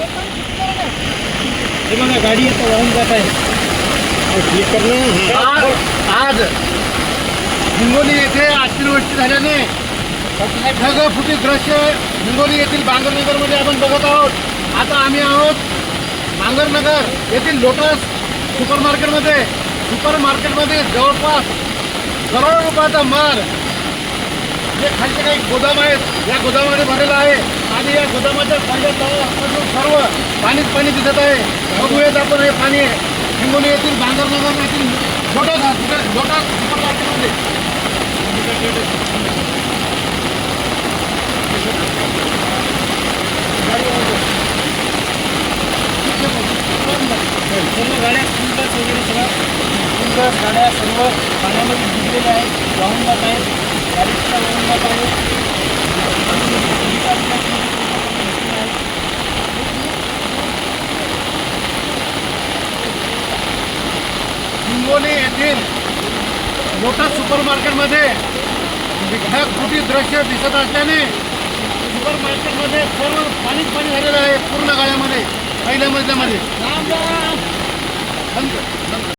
हे बघा गाडी आता वाहून जात आहे. आज हिंगोली येथे अतिवृष्टी झाल्याने ढगफुटी दृश्य हिंगोली येथील बांगरनगरमध्ये आपण बघत आहोत. आता आम्ही आहोत बांगरनगर येथील लोटस सुपरमार्केटमध्ये जवळपास करोडो रुपयाचा माल जे खालचे काही गोदाम आहेत या गोदामामध्ये भरलेला आहे आणि या गोदामाच्या पहिल्या तळापासून सर्व पाणीच पाणी दिसत आहे. बघूयात आपण हे पाणी हिंगोली येथील बांगरनगर येथील लोटस सुपरमार्केटमध्ये. सर्व गाड्या फुल बस वगैरे सगळं फुल बस गाड्या सर्व पाण्यामध्ये भिजलेल्या आहेत, वाहून जात आहेत. गाडीसुद्धा वाहून जात आहे. हिंगोली येथील लोटस सुपरमार्केटमध्ये ढगफुटी दृश्य दिसत असल्याने सुपरमार्केटमध्ये सर्व पाणीच पाणी झालेलं आहे पूर्ण गाड्यामध्ये पहिल्या मजल्यामध्ये.